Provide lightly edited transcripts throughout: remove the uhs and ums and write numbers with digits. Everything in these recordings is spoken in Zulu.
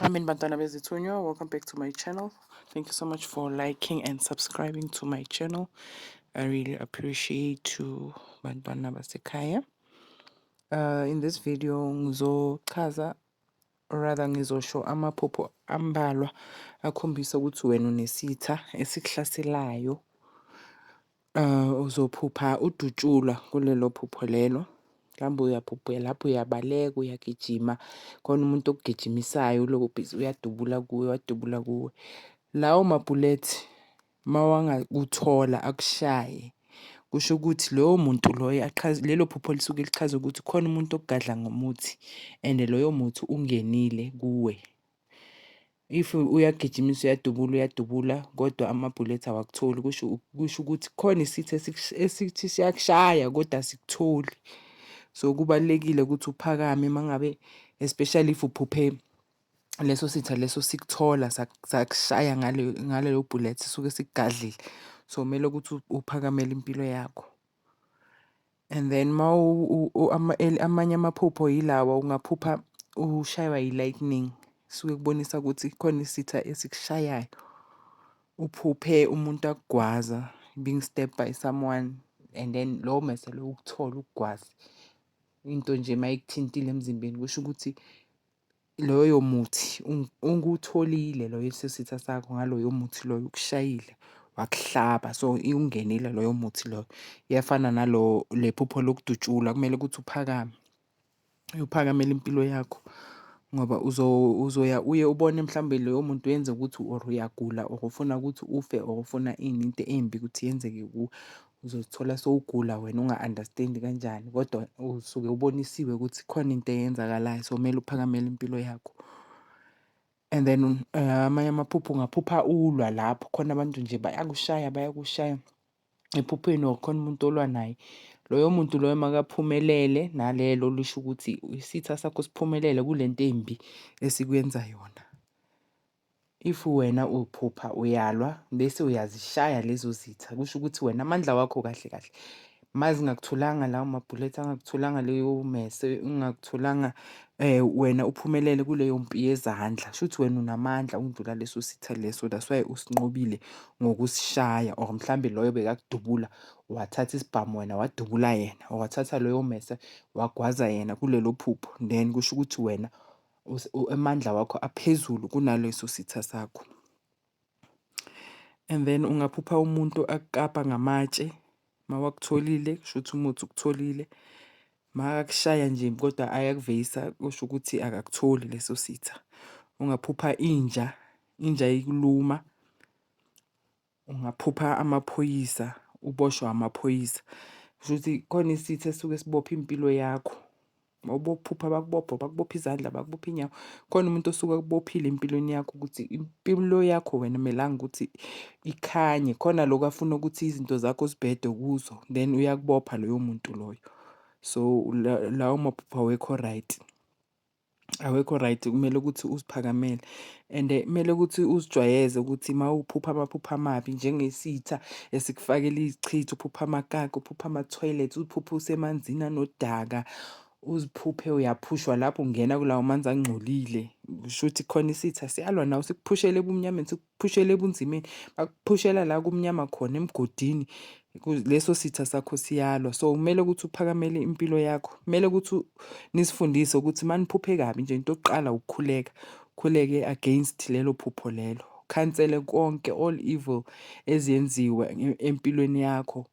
Amen bantwana bezithunywa, welcome back to my channel. Thank you so much for liking and subscribing to my channel. I really appreciate you bantwana basekhaya. In this video ngizochaza or rather ngizosho amaphupho ambalwa akhombisa ukuthi wena unesitha esikuhlaselayo. Uzophupha udutshulwa kulelo phupho lelo. Mhlawumbe uyaphupha lapho uyabaleka uyagijima khona umuntu okugijimisayo lokho busy uyadubula kuwe wadubula kuwe. Lawo mabullet mawangakuthola akushaye kusho ukuthi loyo muntu loyo lelo phupho lisuke lichaza ukuthi khona umuntu okugadla ngomuthi and loyo muthi ungenile kuwe. If uyagijimisa uyadubula kodwa amabullet awakutholi kusho ukuthi khona isitha esithi siyakushaya kodwa sikutholi. So kubalekile ukuthi uphakame mangabe especially if uphuphe leso sitha leso sikuthola sakushaya ngalelo bullet suke sikugadlile. So kumele ukuthi uphakamele impilo yakho. And then amanye amaphupho yilawa ungaphupha ushaywa yi-lightning. Suke kubonisa ukuthi khona isitha esikushayayo. Uphuphe umuntu akugwaza being stabbed by someone and then lowo mese lo ukuthola ukugwaza. Into nje mayikuthintile emzimbeni kusho ukuthi loyo muthi ungutholile loyo sesitha sakho ngaloyo muthi loyo ukushayile wakuhlaba. So ungenile loyo muthi loyo. Iyafana nalo lephupho lokudutshula kumele ukuthi uphakame. Uyophakamela impilo yakho ngoba uzoya uye ubone mhlambe loyo muntu yenze ukuthi or uyagula or ufuna ukuthi ufe or ufuna into embi ukuthi yenzeke kuwe. Uzozithola sowugula wena unga-understand kanjani kodwa usuke ubonisiwe ukuthi khona into eyenzakalayo so kumele uphakamele impilo yakho. And then amanye amaphupho ungaphupha ulwa lapho khona abantu nje bayakushaya ephupheni or khona umuntu olwa naye. Loyo muntu loyo makaphumelele nalelo lisho ukuthi isitha sakho siphumelele kulento embi esikwenza yona. If wena uphupha uyalwa bese uyazishaya lezo zitha kusho ukuthi wena amandla wakho kahle kahle mazi ngakutholanga lawo mabullet angakutholanga leyo mese ungakutholanga wena uphumelele kuleyo mpi yezandla shuthi wena unamandla undlula leso sitha leso that's why usinqobile ngokusishaya or mhlambe loyo bekakudubula wathatha isibhamu wena wadubula yena or wathatha loyo mese wagwaza yena kulelo phupho then kusho ukuthi wena amandla wakho aphezulu kunaleso sitha sakho. And then ungaphupha umuntu akukapa ngamatshe mawakutholile kusho ukuthi umuthi ukutholile. Makakushaya nje kodwa ayakuveyisa kusho ukuthi akakutholi leso sitha. Ungaphupha inja ikuluma. Ungaphupha amaphoyisa uboshwa amaphoyisa kusho ukuthi khona isitha esuke sibopha impilo yakho. Mawubophupha bakubopha izandla bakubopha inyawo khona umuntu osuke akubophile empilweni yakho ukuthi impilo yakho wena melanga ukuthi ikhanye khona lokho afuna ukuthi izinto zakho zibhede kuzo then uyakubopha loyo muntu loyo. So lawo maphupho awekho right kumele ukuthi uziphakamele and kumele ukuthi uzijwayeze ukuthi mawuphupha amaphupho amabi njengesitha esikufakela izichitho uphupha amakaka uphupha ama-toilet uphupha usemanzini anodaka uziphuphe uyaphushwa lapho ungena kulawo manzi angcolile kusho ukuthi khona isitha siyalwa nawe sikuphushele ebumnyameni sikuphushele ebunzimeni bakuphushela la kumnyama khona emgodini leso sitha sakho siyalwa. So kumele ukuthi uphakamele impilo yakho. Kumele ukuthi nisifundise ukuthi maniphuphe kabi nje into yokuqala ukukhuleke against lelo phupho lelo. Cancel konke all evil eziyenziwa empilweni yakho.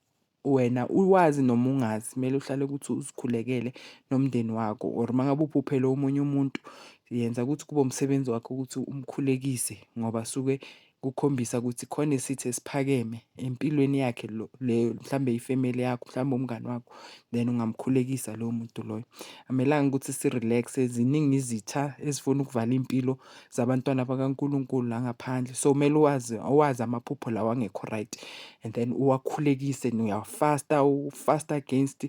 Wena uwazi noma ungazi kumele uhlale ukuthi uzikhulekele nomndeni wakho or mangabe uphuphele omunye umuntu yenza ukuthi kube umsebenzi wakho ukuthi umkhulekise ngoba suke kukhombisa ukuthi khona isitha esiphakeme empilweni yakhe le mhlambe ifamily yakho mhlambe umngane wakho then ungamkhulekisa lowo muntu loyo. Amelanga ukuthi sirelax ziningi izitha ezifuna ukuvala impilo zabantwana bakaNkulunkulu la ngaphandle. So kumele uwazi amaphupho lawa angekho right and then uwakhulekise ufasta against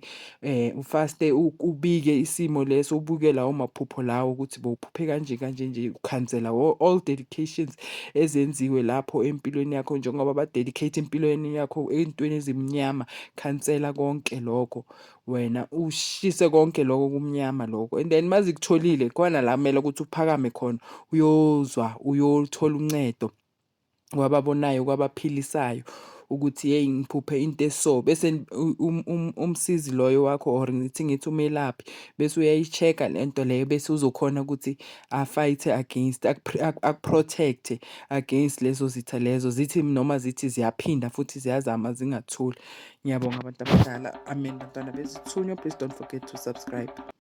ufaste ubike isimo leso ubuke lawo maphupho lawo ukuthi bowuphuphe kanje nje ukhansela all dedications ezenziwe lapho empilweni yakho njengoba ba-dedicate empilweni yakho ey'ntweni ezimnyama. Khansela konke lokho, wena ushise konke lokho kumnyama lokho, and then mazikutholile khona la kumele ukuthi uphakame khona uyothola uncedo kwababonayo, kwabaphilisayo ukuthi yeyi ngiphuphe into eso, bese umsizi loyo wakho or ngithi umelaphi bese uyayi-check-a lento leyo bese uzokhona ukuthi a-fight against, aku-protect against lezo zitha lezo, zithi noma zithi ziyaphinda futhi ziyazama zingathuli. Ngiyabonga abantu abadala, amen bantwana bezithunywa, please don't forget to subscribe.